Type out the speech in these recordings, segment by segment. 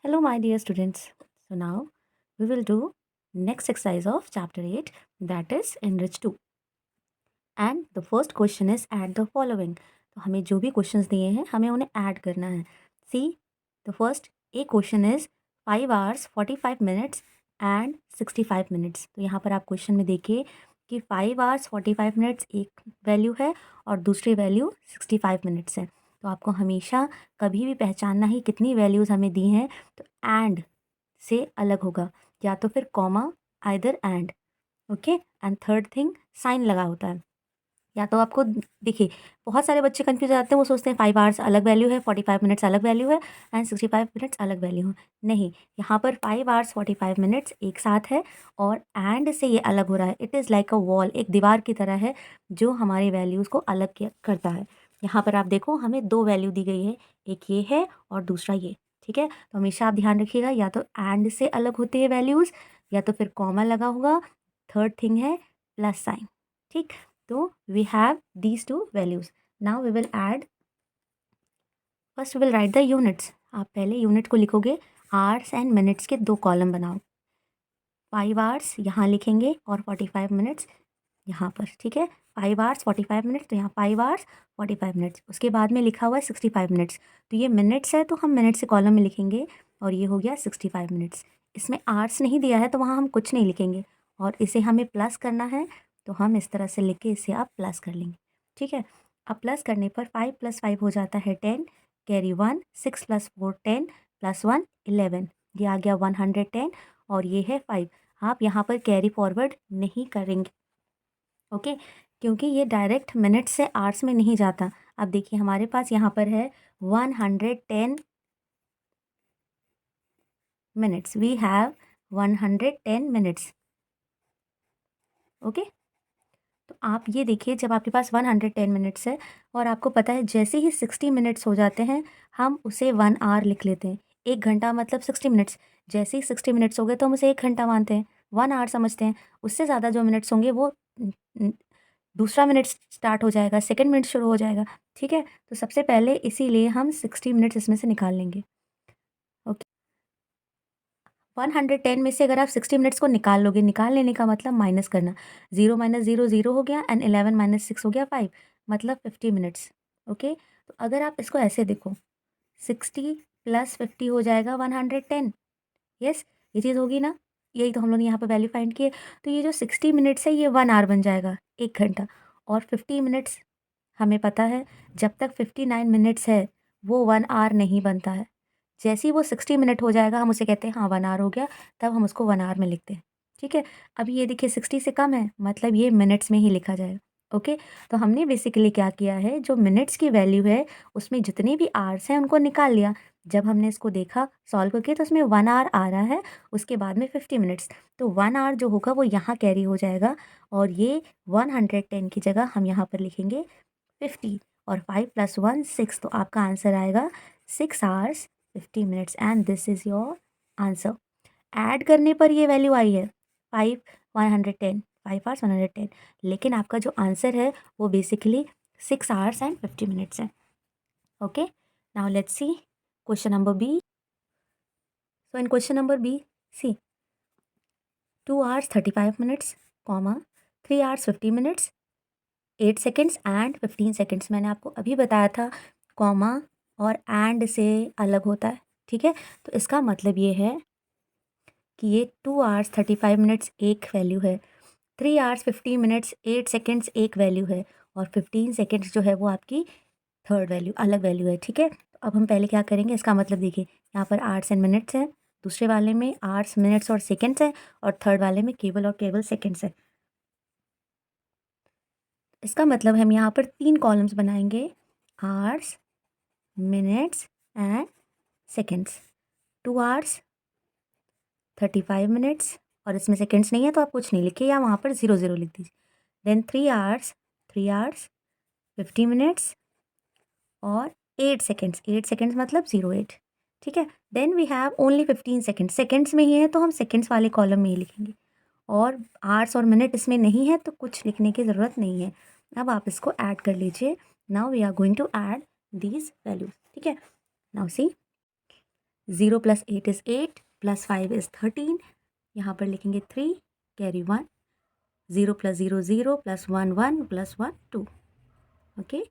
Hello, my dear students. So now we will do next exercise of chapter 8, that is enrich 2. And the first question is add the following. तो हमें जो भी questions दिए हैं हमें उन्हें add करना है. See, the first A question is 5 hours 45 minutes and 65 minutes. तो यहाँ पर आप क्वेश्चन में देखिए कि 5 hours 45 minutes एक वैल्यू है और दूसरी वैल्यू 65 मिनट्स है. तो आपको हमेशा कभी भी पहचानना ही कितनी वैल्यूज़ हमें दी हैं तो एंड से अलग होगा या तो फिर comma either end. Okay. And third thing sign लगा होता है. या तो आपको देखिए बहुत सारे बच्चे कंफ्यूज हो जाते हैं. वो सोचते हैं 5 आवर्स अलग वैल्यू है, 45 मिनट्स अलग वैल्यू है एंड 65 मिनट्स अलग वैल्यू है. नहीं, यहाँ पर 5 आवर्स 45 मिनट्स एक साथ है और एंड से ये अलग हो रहा है. It is like a wall, एक दीवार की तरह है जो हमारे वैल्यूज़ को अलग करता है. यहाँ पर आप देखो हमें दो वैल्यू दी गई है, एक ये है और दूसरा ये. ठीक है, तो हमेशा आप ध्यान रखिएगा या तो एंड से अलग होते हैं वैल्यूज़ या तो फिर कॉमा लगा होगा. थर्ड थिंग है प्लस साइन. ठीक. तो we have these two values. Now we will add. First we will write the units. आप पहले यूनिट को लिखोगे. आवर्स एंड मिनट्स के दो कॉलम बनाओ. 5 आवर्स यहाँ लिखेंगे और 45 मिनट्स यहाँ पर. ठीक है, 5 आवर्स 45 मिनट्स तो यहाँ 5 आवर्स 45 मिनट्स. उसके बाद में लिखा हुआ है 65 मिनट्स. तो ये मिनट्स है तो हम मिनट्स के कॉलम में लिखेंगे और ये हो गया 65 मिनट्स. इसमें आवर्स नहीं दिया है तो वहाँ हम कुछ नहीं लिखेंगे और इसे हमें प्लस करना है तो हम इस तरह से लिख के इसे आप प्लस कर लेंगे. ठीक है, अब प्लस करने पर 5 + 5 हो जाता है 10, कैरी 1, 6 + 4 10 + 1 11. ये आ गया 110 और ये है 5. आप यहाँ पर कैरी फॉरवर्ड नहीं करेंगे. ओके, क्योंकि ये डायरेक्ट मिनट से आवर्स में नहीं जाता. अब देखिए हमारे पास यहाँ पर है 110 minutes. We have 110 minutes. Okay, तो आप ये देखिए जब आपके पास 110 मिनट्स है और आपको पता है जैसे ही 60 मिनट्स हो जाते हैं हम उसे 1 आवर लिख लेते हैं. 1 घंटा मतलब 60 मिनट्स. जैसे ही 60 मिनट्स हो गए तो हम उसे 1 घंटा मानते हैं, 1 आवर समझते हैं. उससे ज़्यादा जो मिनट्स होंगे वो दूसरा मिनट स्टार्ट हो जाएगा, सेकंड मिनट शुरू हो जाएगा. ठीक है, तो सबसे पहले इसीलिए हम 60 मिनट्स इसमें से निकाल लेंगे. ओके, 110 में से अगर आप 60 मिनट्स को निकाल लोगे, निकाल लेने का मतलब माइनस करना. 0 - 0 0 हो गया एंड 11 - 6 हो गया 5, मतलब 50 मिनट्स. ओके, तो अगर आप इसको ऐसे देखो 60 + 50 हो जाएगा 110. यस, ये चीज़ होगी ना. यही तो हम लोग ने यहाँ पर वैल्यू फाइंड की है. तो ये जो 60 मिनट्स है ये 1 आवर बन जाएगा, 1 घंटा. और 50 मिनट्स हमें पता है जब तक 59 मिनट्स है वो 1 आवर नहीं बनता है. जैसे ही वो 60 मिनट हो जाएगा हम उसे कहते हैं हाँ 1 आवर हो गया, तब हम उसको 1 आवर में लिखते हैं. ठीक है, अभी ये देखिए 60 से कम है मतलब ये मिनट्स में ही लिखा जाएगा. ओके, तो हमने बेसिकली क्या किया है, जो मिनट्स की वैल्यू है उसमें जितने भी आवर्स हैं उनको निकाल लिया. जब हमने इसको देखा सॉल्व करके तो उसमें 1 आवर आ रहा है, उसके बाद में 50 मिनट्स. तो 1 आवर जो होगा वो यहाँ कैरी हो जाएगा और ये 110 की जगह हम यहाँ पर लिखेंगे 50 और 5 + 1 6. तो आपका आंसर आएगा 6 hours 50 minutes and this is your answer. Add करने पर ये वैल्यू आई है 5 110, 5 आवर्स 110, लेकिन आपका जो आंसर है वो बेसिकली 6 आवर्स एंड 50 मिनट्स है. Okay, now let's see question number B. So in question number B, see 2 hours 35 minutes, comma 3 hours 50 minutes 8 seconds and 15 seconds. मैंने आपको अभी बताया था कॉमा और एंड से अलग होता है. ठीक है, तो इसका मतलब ये है कि ये 2 आवर्स 35 मिनट्स एक वैल्यू है, 3 आवर्स 50 मिनट्स 8 सेकेंड्स एक वैल्यू है और 15 सेकेंड्स जो है वो आपकी थर्ड वैल्यू अलग वैल्यू है. ठीक है, तो अब हम पहले क्या करेंगे, इसका मतलब देखिए यहाँ पर आवर्स एंड मिनट्स है, दूसरे वाले में आवर्स मिनट्स और सेकेंड्स है और थर्ड वाले में केवल और केवल सेकेंड्स है. इसका मतलब हम यहाँ पर 3 कॉलम्स बनाएंगे, hours minutes and seconds. 2 hours 35 minutes और इसमें सेकेंड्स नहीं है तो आप कुछ नहीं लिखिए या वहाँ पर 0 0 लिख दीजिए. देन 3 आवर्स 50 मिनट्स और 8 सेकेंड्स. 8 सेकेंड्स मतलब 08. ठीक है, then we have only 15 seconds. Seconds में ही है तो हम सेकेंड्स वाले कॉलम में ही लिखेंगे और आवर्स और मिनट इसमें नहीं है तो कुछ लिखने की ज़रूरत नहीं है. अब आप इसको ऐड कर लीजिए. Now we are going to add these values. ठीक है, नाउ सी 0 + 8 is 8 + 5 is 13, यहाँ पर लिखेंगे 3 carry 1, 0 + 0 0 + 1 1 + 1 2, okay.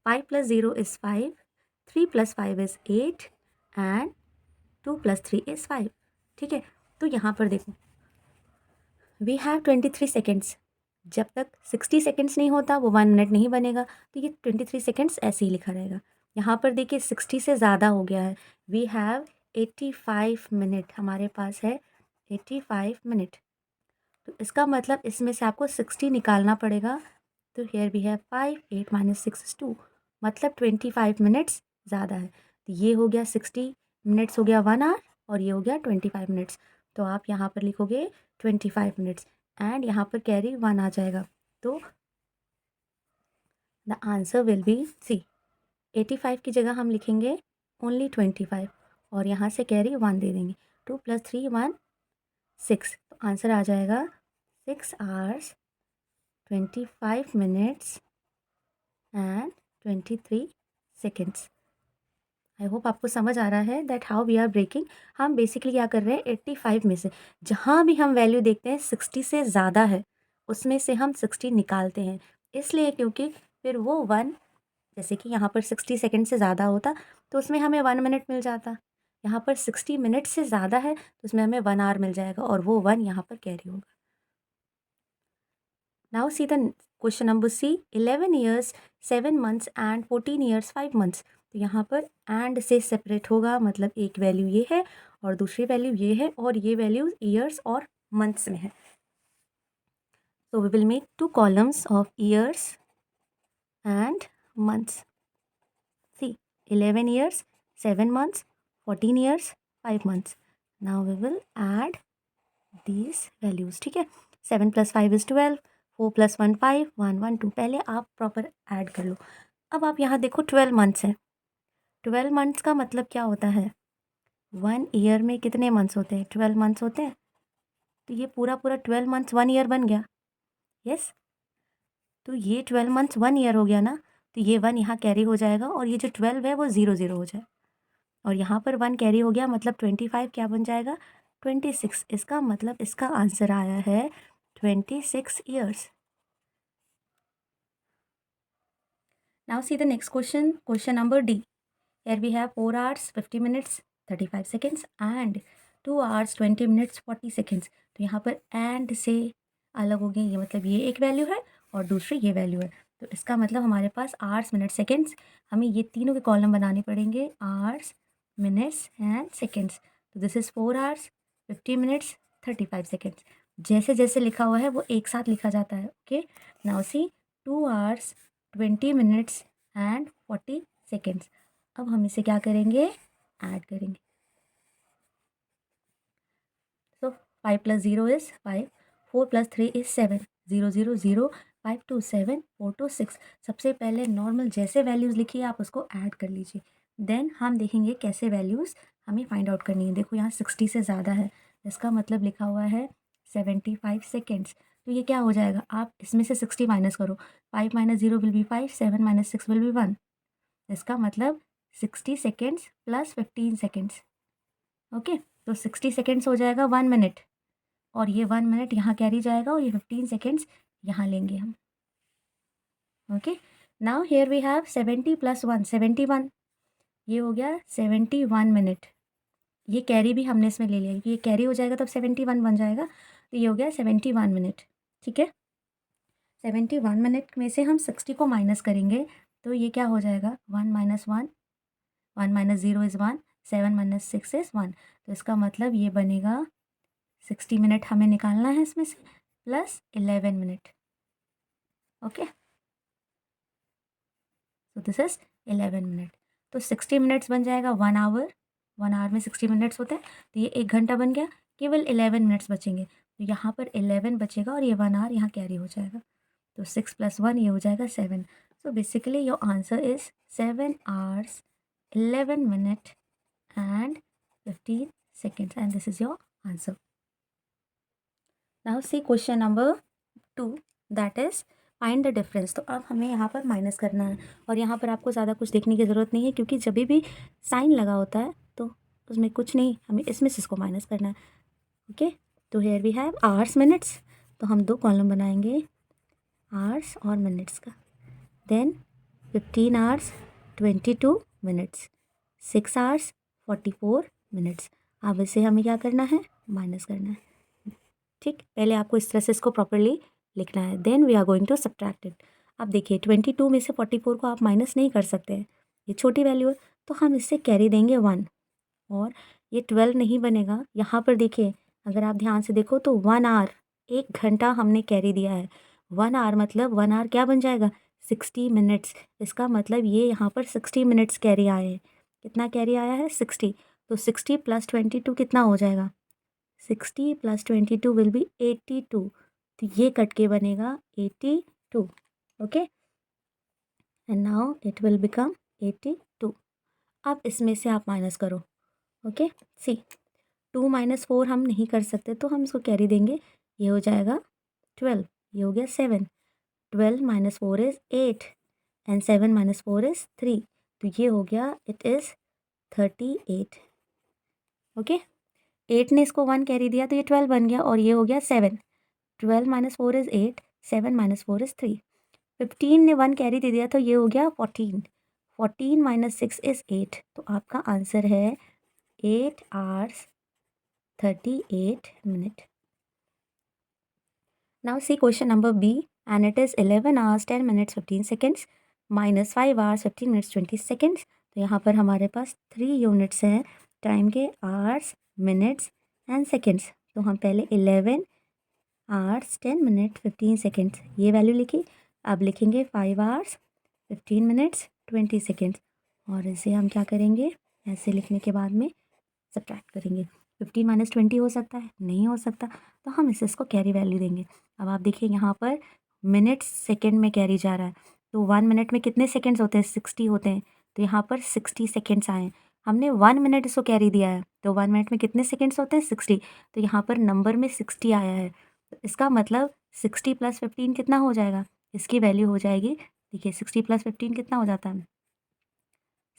5 + 0 is 5, 3 + 5 is 8 and 2 + 3 is 5, ठीक है। तो यहाँ पर देखो वी हैव 23 सेकेंड्स, जब तक 60 सेकेंड्स नहीं होता वो 1 मिनट नहीं बनेगा, तो ये 23 सेकेंड्स ऐसे ही लिखा रहेगा। यहाँ पर देखिए 60 से ज़्यादा हो गया है, वी हैव 85 मिनट, हमारे पास है 85 मिनट। तो इसका मतलब इसमें से आपको 60 निकालना पड़ेगा। तो हेयर वी हैव 5, 8 - 6 is 2, मतलब 25 मिनट्स ज़्यादा है। तो ये हो गया 60 मिनट्स हो गया 1 आवर, और ये हो गया 25 मिनट्स। तो आप यहाँ पर लिखोगे 25 मिनट्स एंड यहाँ पर कैरी 1 आ जाएगा। तो the answer will be C, 85 की जगह हम लिखेंगे ओनली 25 और यहाँ से कैरी 1 दे देंगे। 2 + 3 1 6, तो आंसर आ जाएगा 6 hours 25 minutes and 23 seconds. I hope आपको समझ आ रहा है that how we are breaking. हम बेसिकली क्या कर रहे हैं, 85 में से जहाँ भी हम वैल्यू देखते हैं 60 से ज़्यादा है, उसमें से हम 60 निकालते हैं। इसलिए क्योंकि फिर वो 1, जैसे कि यहाँ पर 60 सेकेंड से ज़्यादा होता तो उसमें हमें 1 मिनट मिल जाता। यहाँ पर 60 मिनट से ज़्यादा है तो उसमें हमें 1 आवर मिल जाएगा और वो 1 यहाँ पर कैरी होगा। Now see the question number C, 11 years 7 months and 14 years 5 months। तो यहाँ पर एंड से सेपरेट होगा, मतलब एक वैल्यू ये है और दूसरी वैल्यू ये है और ये वैल्यू ईयर्स और मंथ्स में है। So we will make 2 columns of years and months. C 11 years 7 months 14 years 5 months। Now we will add these values, ठीक है। 7 + 5 is 12, 4 + 1 5, 1 1 2, पहले आप प्रॉपर ऐड कर लो। अब आप यहाँ देखो 12 मंथ्स हैं, 12 मंथ्स का मतलब क्या होता है, 1 ईयर में कितने मंथ्स होते हैं, 12 मंथ्स होते हैं। तो ये पूरा पूरा 12 मंथ्स 1 ईयर बन गया, यस। तो ये 12 मंथ्स 1 ईयर हो गया ना, तो ये 1 यहाँ कैरी हो जाएगा और ये जो 12 है वो 0 0 हो जाए, और यहाँ पर 1 कैरी हो गया, मतलब 25 क्या बन जाएगा, 26। इसका मतलब इसका आंसर आया है 26 years. Now see the next question, question number D. Here we have 4 hours 50 minutes 35 seconds and 2 hours 20 minutes 40 seconds। तो यहाँ पर एंड से अलग हो गई, ये मतलब ये एक वैल्यू है और दूसरी ये वैल्यू है। तो इसका मतलब हमारे पास आवर्स मिनट सेकेंड्स, हमें ये तीनों के कॉलम बनाने पड़ेंगे, आवर्स मिनट्स एंड सेकेंड्स। तो this is 4 hours 50 minutes 35 seconds। जैसे जैसे लिखा हुआ है वो एक साथ लिखा जाता है, okay. Now C 2 hours 20 minutes and 40 seconds। अब हम इसे क्या करेंगे, ऐड करेंगे। सो 5 + 0 is 5, 4 + 3 is 7, 0 0 0, 5 2 7, 4 2 6। सबसे पहले नॉर्मल जैसे वैल्यूज़ लिखिए आप उसको ऐड कर लीजिए, देन हम देखेंगे कैसे वैल्यूज़ हमें फाइंड आउट करनी है। देखो यहाँ 60 से ज़्यादा है, इसका मतलब लिखा हुआ है 75 सेकेंड्स। तो ये क्या हो जाएगा, आप इसमें से 60 माइनस करो, 5 - 0 विल बी 5, 7 - 6 विल बी 1। इसका मतलब 60 सेकेंड्स + 15 सेकेंड्स, ओके। तो 60 सेकेंड्स हो जाएगा 1 मिनट, और ये 1 मिनट यहाँ कैरी जाएगा और ये 15 सेकेंड्स यहाँ लेंगे हम, okay. Now here we have 70 + 1 71, ये हो गया 71 मिनट। ये कैरी भी हमने इसमें ले लिया क्योंकि ये कैरी हो जाएगा तब 71 बन जाएगा, तो ये हो गया 71 मिनट, ठीक है। 71 मिनट में से हम 60 को माइनस करेंगे, तो ये क्या हो जाएगा, 1 - 1, 1 - 0 is 1, 7 - 6 is 1। तो इसका मतलब ये बनेगा 60 मिनट हमें निकालना है इसमें से, plus 11 minute, okay. So this is 11 minute. तो 60 मिनट्स बन जाएगा 1 आवर, 1 आवर में 60 मिनट्स होते हैं, तो ये 1 घंटा बन गया, केवल 11 मिनट्स बचेंगे। तो यहाँ पर 11 बचेगा और ये 1 आवर यहाँ कैरी हो जाएगा, तो 6 + 1 ये हो जाएगा 7। So basically your answer is 7 hours 11 minute and 15 seconds, and this is your answer. Now see question number 2, that is find the difference। तो अब हमें यहाँ पर माइनस करना है और यहाँ पर आपको ज़्यादा कुछ देखने की ज़रूरत नहीं है क्योंकि जब भी साइन लगा होता है तो उसमें कुछ नहीं, हमें इसमें से इसको माइनस करना है। ओके, तो here we have hours minutes, तो हम 2 कॉलम बनाएंगे आवर्स और मिनट्स का। Then 15 hours 22 minutes, 6 hours 44 minutes. अब इसे हमें क्या करना है, माइनस करना है। ठीक, पहले आपको इस तरह से इसको प्रॉपरली लिखना है। Then we are going to subtract it. अब देखिए 22 में से 44 को आप माइनस नहीं कर सकते हैं, ये छोटी वैल्यू है, तो हम इससे कैरी देंगे 1, और ये 12 नहीं बनेगा। यहाँ पर देखिए, अगर आप ध्यान से देखो तो 1 आवर, 1 घंटा हमने कैरी दिया है। 1 आवर मतलब 1 आवर क्या बन जाएगा, 60 मिनट्स। इसका मतलब ये यहाँ पर 60 मिनट्स कैरी आए हैं। कितना कैरी आया है, 60। तो 60 + 22 कितना हो जाएगा, 60 + 22 विल बी 82। तो ये कट के बनेगा 82। Okay, and now it will become 82। अब इसमें से आप माइनस करो। ओके, सी 2 - 4 हम नहीं कर सकते, तो हम इसको कैरी देंगे। ये हो जाएगा 12, ये हो गया 7। 12 - 4 इज़ 8 एंड 7 - 4 इज़ 3। तो ये हो गया, इट इज़ 38। ओके, 8 ने इसको 1 कैरी दिया तो ये 12 बन गया, और ये हो गया 7। 12 - 4 इज़ 8, 7 - 4 इज़ 3। 15 ने 1 कैरी दे दिया तो ये हो गया 14। 14 - 6 इज़ 8। तो आपका आंसर है 8 hours 38 minute. Now see question number B, and it is 11 hours 10 minutes 15 seconds minus 5 hours 15 minutes 20 seconds। तो यहाँ पर हमारे पास 3 यूनिट्स हैं टाइम के, आवर्स, मिनट्स एंड सेकेंड्स। तो हम पहले 11 आवर्स 10 मिनट 15 सेकेंड्स ये वैल्यू लिखी। अब लिखेंगे 5 आवर्स 15 मिनट्स 20 सेकेंड्स, और इसे हम क्या करेंगे, ऐसे लिखने के बाद में सब्ट्रैक्ट करेंगे। 15 - 20 हो सकता है, नहीं हो सकता, तो हम इसे इसको कैरी वैल्यू देंगे। अब आप देखिए यहाँ पर मिनट्स सेकंड में कैरी जा रहा है, तो 1 मिनट में कितने सेकंड्स होते हैं, 60 होते हैं। तो यहाँ पर 60 सेकंड्स आए हैं। हमने 1 मिनट इसको कैरी दिया है, तो 1 मिनट में कितने सेकंड्स होते हैं, 60। तो यहाँ पर नंबर में 60 आया है, तो इसका मतलब 60 + 15 कितना हो जाएगा, इसकी वैल्यू हो जाएगी, देखिए 60 + 15 कितना हो जाता है,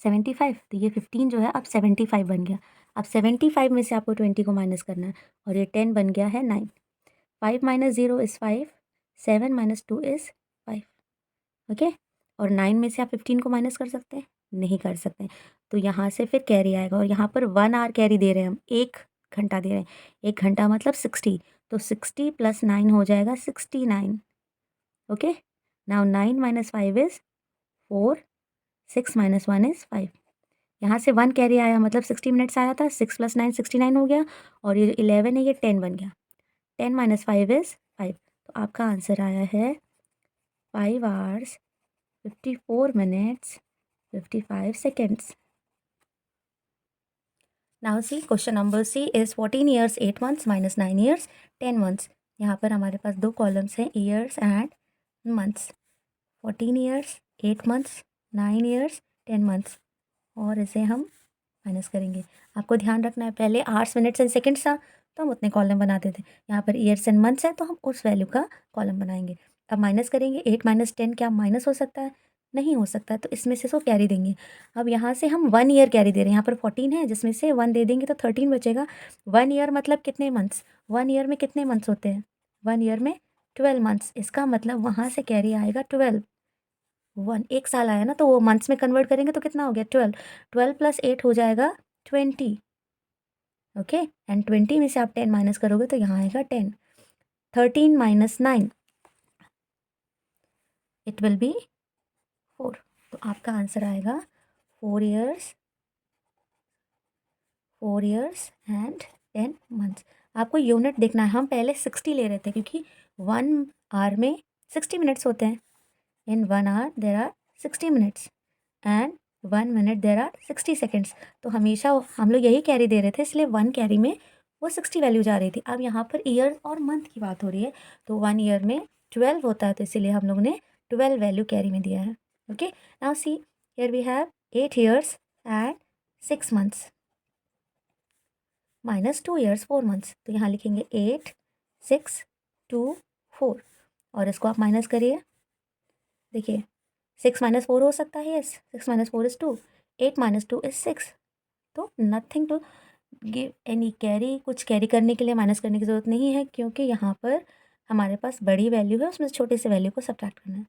75। तो ये 15 जो है अब 75 बन गया। अब 75 में से आपको 20 को माइनस करना है, और ये 10 बन गया है 9। 5 - 0 इज़ 5, 7 - 2 इज़ 5। ओके, और 9 में से आप 15 को माइनस कर सकते हैं, नहीं कर सकते। तो यहाँ से फिर कैरी आएगा, और यहाँ पर 1 आवर कैरी दे रहे हैं हम, 1 घंटा दे रहे हैं। 1 घंटा मतलब 60, तो 60 + 9 हो जाएगा 69। Okay, now 9 - 5 is 4, 6 - 1 is 5। यहाँ से 1 कैरी आया मतलब 60 मिनट्स आया था, 6 + 9 69 हो गया, और ये 11 है ये 10 बन गया। 10 - 5 इज़ 5। तो आपका आंसर आया है 5 hours 54 minutes 55 seconds। Now see question number C is 14 years 8 months minus 9 years 10 months। यहाँ पर हमारे पास 2 कॉलम्स हैं, years and months. 14 years 8 months 9 years 10 months, और इसे हम माइनस करेंगे। आपको ध्यान रखना है, पहले आवर्स मिनट्स एंड सेकंड्स था तो हम उतने कॉलम बनाते थे, यहाँ पर ईयर्स एंड मंथ्स है तो हम उस वैल्यू का कॉलम बनाएंगे। अब माइनस करेंगे, 8 - 10 क्या माइनस हो सकता है, नहीं हो सकता, तो इसमें से इसको कैरी देंगे। अब यहाँ से हम 1 ईयर कैरी दे रहे हैं, यहाँ पर 14 है जिसमें से 1 दे देंगे तो 13 बचेगा। 1 ईयर मतलब कितने मंथ्स, 1 ईयर में कितने मंथ्स होते हैं, 1 ईयर में 12 मंथ्स। इसका मतलब वहाँ से कैरी आएगा 12। 1 1 साल आया ना, तो वो मंथ्स में कन्वर्ट करेंगे तो कितना हो गया 12। 12 + 8 हो जाएगा 20। ओके, एंड 20 में से आप 10 माइनस करोगे तो यहाँ आएगा 10। 13 - 9 इट विल बी 4। तो आपका आंसर आएगा 4 ईयर्स एंड 10 मंथ्स। आपको यूनिट देखना है, हम पहले 60 ले रहे थे क्योंकि 1 आवर में 60 मिनट्स होते हैं। In 1 hour there are 60 minutes and 1 minute there are 60 seconds. तो हमेशा हम लोग यही कैरी दे रहे थे, इसलिए 1 कैरी में वो 60 वैल्यू जा रही थी। अब यहाँ पर ईयर और मंथ की बात हो रही है, तो 1 ईयर में 12 होता है, तो इसीलिए हम लोगों ने 12 वैल्यू कैरी में दिया है। Okay, now see here we have 8 years and 6 months minus 2 years 4 months. तो यहाँ लिखेंगे 8 6 2 4, और इसको आप माइनस करिए। देखिए 6 - 4 हो सकता है, यस, 6 - 4 इज़ 2, 8 - 2 इज़ 6। तो nothing to give any carry, कुछ कैरी करने के लिए माइनस करने की ज़रूरत नहीं है, क्योंकि यहाँ पर हमारे पास बड़ी वैल्यू है, उसमें से छोटे से वैल्यू को सब्ट्रैक्ट करना है।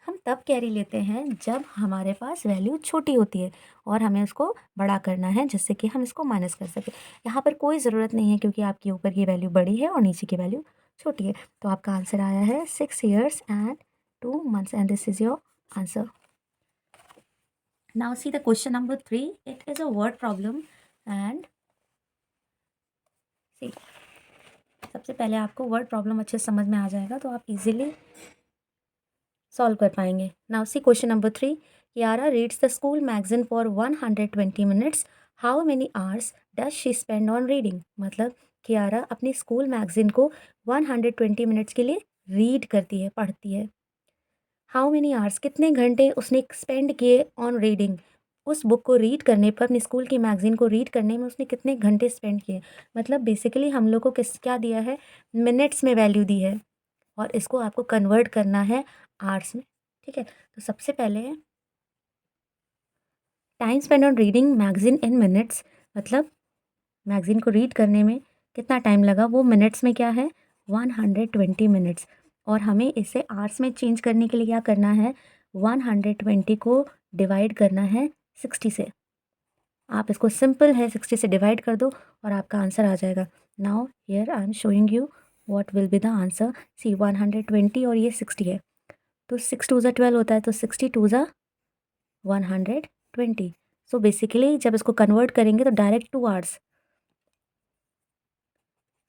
हम तब कैरी लेते हैं जब हमारे पास वैल्यू छोटी होती है और हमें उसको बड़ा करना है, जिससे कि हम इसको माइनस कर सकें। यहाँ पर कोई ज़रूरत नहीं है, क्योंकि आपकी ऊपर की वैल्यू बड़ी है और नीचे की वैल्यू छोटी है। तो आपका आंसर आया है 6 years and 2 months, and this is your answer. Now see the question number 3. It is a word problem, and see, सबसे पहले आपको वर्ड प्रॉब्लम अच्छे से समझ में आ जाएगा तो आप इजीली सॉल्व कर पाएंगे। Now see question number 3. Kiara reads the school magazine for 120 minutes. How many hours does she spend on reading? मतलब कियारा अपनी स्कूल मैगजीन को 120 मिनट्स के लिए रीड करती है, पढ़ती है। हाउ मेनी आवर्स, कितने घंटे उसने स्पेंड किए ऑन रीडिंग? उस बुक को रीड करने पर, अपनी स्कूल की मैगजीन को रीड करने में उसने कितने घंटे स्पेंड किए। मतलब बेसिकली हम लोग को क्या दिया है, मिनट्स में वैल्यू दी है और इसको आपको कन्वर्ट करना है आवर्स में। ठीक है, तो सबसे पहले time spend on reading magazine in minutes, मतलब मैगजीन को रीड करने में कितना टाइम लगा, वो मिनट्स में क्या है, 120 मिनट्स। और हमें इसे आवर्स में चेंज करने के लिए क्या करना है, 120 को डिवाइड करना है 60 से। आप इसको सिंपल है 60 से डिवाइड कर दो और आपका आंसर आ जाएगा। Now here I am showing you what will be the answer. C 120 और ये 60 है, तो 6 2 12 होता है, तो 60 2 120। सो बेसिकली जब इसको कन्वर्ट करेंगे तो डायरेक्ट 2 आवर्स,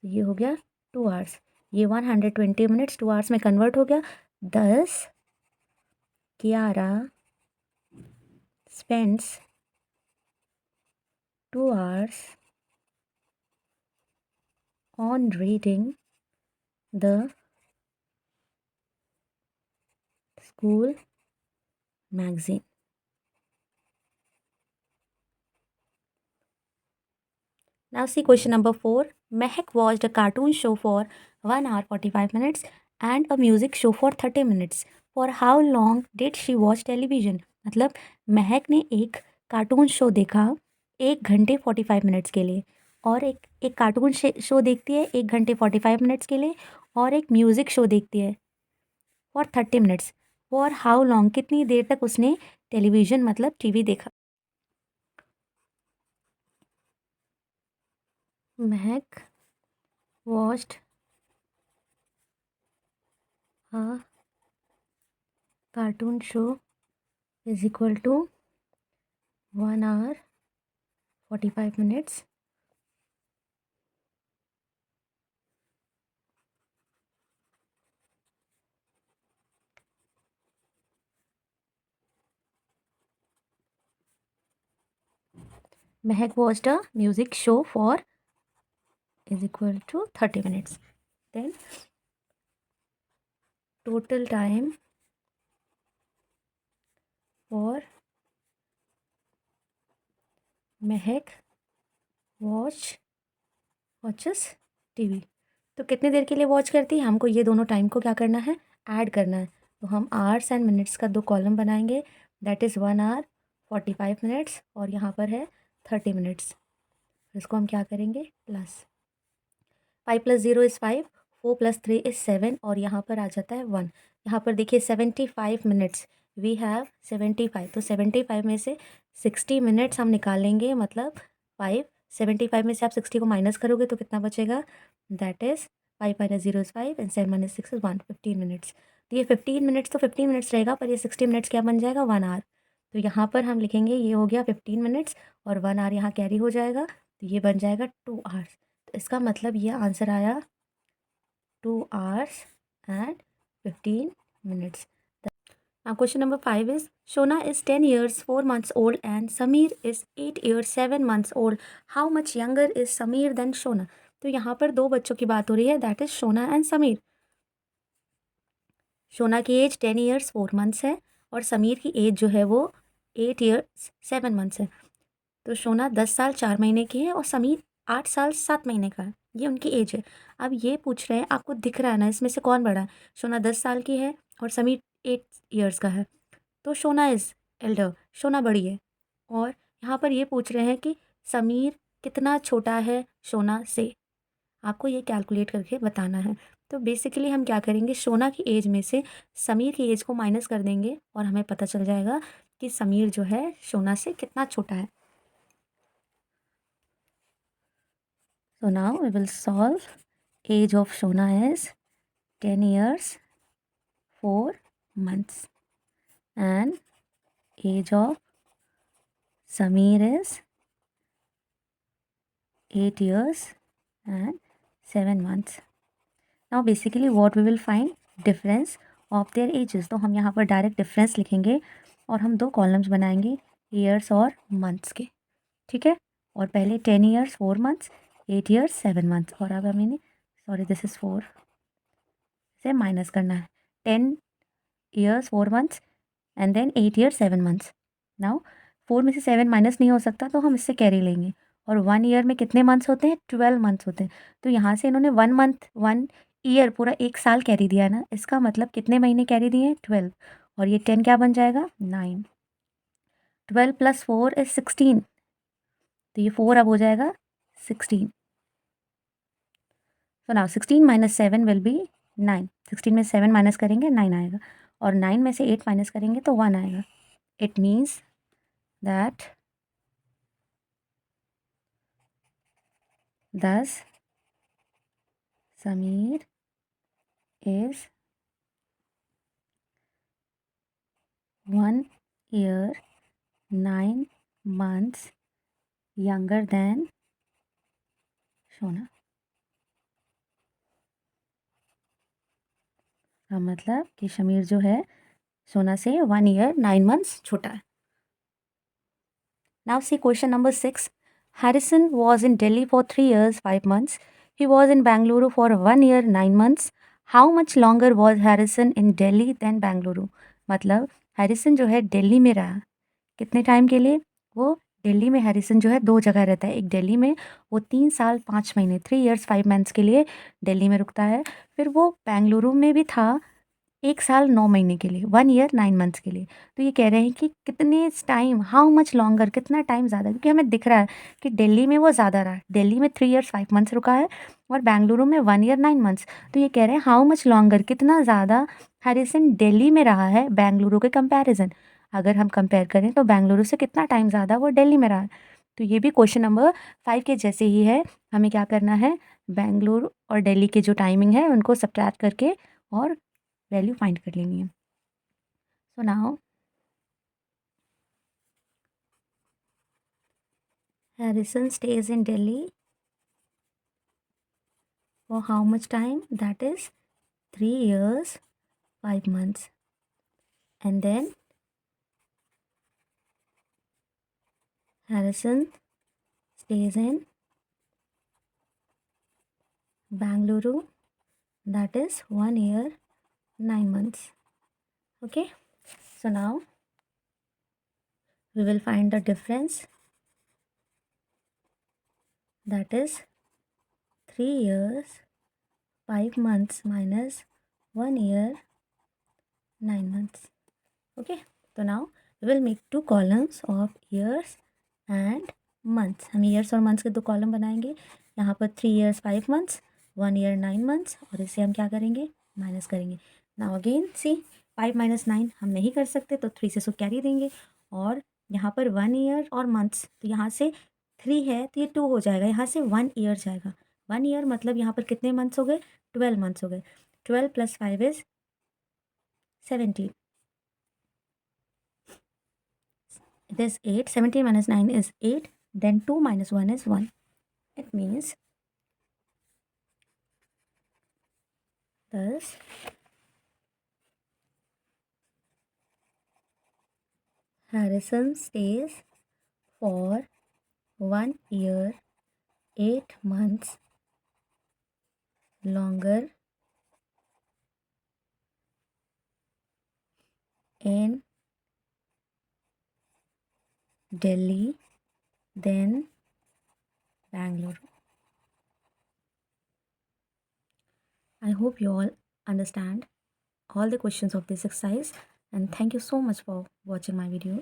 ये हो गया 2 आवर्स। ये 120 मिनट्स 2 आवर्स में कन्वर्ट हो गया। 10 Kiara spends 2 hours on reading the school magazine. Now see question number 4. Mehak watched a cartoon show for 1 hour 45 minutes and a music show for 30 minutes. For how long did she watch television? मतलब महक ने एक cartoon show देखा 1 घंटे 45 minutes के लिए, और एक एक कार्टून शो देखती है 1 घंटे 45 मिनट्स के लिए, और एक म्यूज़िक शो देखती है for 30 minutes. For how long, कितनी देर तक उसने टेलीविज़न मतलब टीवी देखा। Mahak watched a cartoon show is equal to 1 hour 45 minutes Mehak watched a music show for is equal to 30 minutes. Then total time for Mehak watches TV. तो कितने देर के लिए वॉच करती है, हमको ये दोनों टाइम को क्या करना है, ऐड करना है। तो हम आवर्स एंड मिनट्स का 2 कॉलम बनाएंगे, दैट इज़ 1 hour 45 मिनट्स और यहाँ पर है 30 मिनट्स। इसको हम क्या करेंगे, प्लस 5 + 0 इज़ 5, 4 + 3 इज़ 7, और यहाँ पर आ जाता है 1। यहाँ पर देखिए 75 मिनट्स, वी हैव 75, तो 75 में से 60 मिनट्स हम निकालेंगे, मतलब 5। 75 में से आप 60 को माइनस करोगे तो कितना बचेगा, that is 5 - 0 is 5 and 7 - 6 is 1, 15 minutes. तो ये 15 मिनट्स तो 15 मिनट्स रहेगा, पर ये 60 मिनट्स क्या बन जाएगा, 1 hour। तो यहाँ पर हम लिखेंगे ये हो गया 15 मिनट्स और 1 hour यहाँ कैरी हो जाएगा, तो ये बन जाएगा 2 hours। तो इसका मतलब ये आंसर आया 2 hours and 15 minutes. Now question number 5 is, Shona is 10 years 4 months old and Sameer is 8 years 7 months old. How much younger is Sameer than Shona? तो यहाँ पर दो बच्चों की बात हो रही है, that is Shona and Sameer. Shona की एज 10 years 4 months है और समीर की एज जो है वो 8 years 7 months है। तो शोना 10 साल 4 महीने की है और समीर 8 साल 7 महीने का है, ये उनकी एज है। अब ये पूछ रहे हैं, आपको दिख रहा है ना इसमें से कौन बड़ा है, शोना 10 साल की है और समीर 8 years का है, तो शोना इज़ एल्डर, शोना बड़ी है। और यहाँ पर ये पूछ रहे हैं कि समीर कितना छोटा है शोना से, आपको ये कैलकुलेट करके बताना है। तो बेसिकली हम क्या करेंगे, शोना की एज में से समीर की एज को माइनस कर देंगे और हमें पता चल जाएगा कि समीर जो है शोना से कितना छोटा है। So now we will solve. Age of Shona is 10 years 4 months and age of Sameer is 8 years and 7 months. Now basically what we will find, difference of their ages. तो हम यहाँ पर डायरेक्ट डिफरेंस लिखेंगे और हम 2 columns बनाएंगे years और months के, ठीक है। और पहले 10 ईयर्स 4 मंथ्स, 8 ईयर्स 7 मंथ्स, और अब हमें सॉरी दिस इज़ 4 से माइनस करना है। 10 years 4 months and then 8 years 7 months. Now 4 में से 7 माइनस नहीं हो सकता तो हम इससे कैरी लेंगे। और 1 ईयर में कितने मंथ्स होते हैं, 12 मंथ्स होते हैं। तो यहाँ से इन्होंने 1 मंथ 1 ईयर पूरा 1 साल कैरी दिया ना, इसका मतलब कितने महीने कैरी दिए हैं, 12। और ये 10 क्या बन जाएगा, 9। 12 + 4 इज 16, तो ये 4 अब हो जाएगा 16। तो नाउ 16 - 7 विल बी 9। 16 में 7 माइनस करेंगे 9 आएगा, और 9 में से 8 माइनस करेंगे तो 1 आएगा। It means that thus Sameer is 1 year 9 months younger than Shona। का मतलब कि शमीर जो है सोना से 1 year 9 months छोटा है। Now see question number 6. Harrison was in Delhi for 3 years 5 months. He was in Bangalore for 1 year 9 months. How much longer was Harrison in Delhi than Bangalore? मतलब हैरिसन जो है दिल्ली में रहा कितने टाइम के लिए, वो दिल्ली में हैरिसन जो है 2 जगह रहता है। एक दिल्ली में वो 3 साल 5 महीने 3 years 5 months के लिए दिल्ली में रुकता है। फिर वो बेंगलुरु में भी था 1 साल 9 महीने के लिए, 1 year 9 months के लिए। तो ये कह रहे हैं कि कितने टाइम, हाउ मच लॉन्गर, कितना टाइम ज़्यादा, क्योंकि हमें दिख रहा है कि दिल्ली में वो ज़्यादा रहा है। दिल्ली में 3 years 5 months रुका है और बेंगलुरु में 1 year 9 months। तो ये कह रहे हैं हाउ मच लॉन्गर, कितना ज़्यादा हैरिसन दिल्ली में रहा है बेंगलुरु के कंपैरिजन। अगर हम कंपेयर करें तो बेंगलुरु से कितना टाइम ज़्यादा वो दिल्ली में रहा है। तो ये भी क्वेश्चन नंबर 5 के जैसे ही है। हमें क्या करना है, बेंगलुरु और दिल्ली के जो टाइमिंग है उनको सब्ट्रैक्ट करके और वैल्यू फाइंड कर लेनी है। So now Harrison stage in Delhi for how much time, that is 3 years 5 months, and then Harrison stays in Bangalore, that is 1 year 9 months. Okay, so now we will find the difference, that is 3 years 5 months minus 1 year 9 months. Okay, so now we will make 2 columns of years and months। हम years और months के 2 column बनाएंगे। यहाँ पर 3 years 5 months, 1 year 9 months, और इसे हम क्या करेंगे, माइनस करेंगे। नाउ अगेन सी 5 - 9 हम नहीं कर सकते तो 3 से सो कैरी देंगे, और यहाँ पर 1 year और months, तो यहाँ से 3 है तो ये 2 हो जाएगा, यहाँ से 1 year जाएगा। 1 year मतलब यहाँ पर कितने मंथ्स हो गए, 12 मंथ्स हो गए। 12 + 5 is 17। It is 8. 17 - 9 is 8. Then 2 - 1 is 1. It means thus Harrison stays for 1 year 8 months longer in Delhi than Bangalore. I hope you all understand all the questions of this exercise, and thank you so much for watching my video.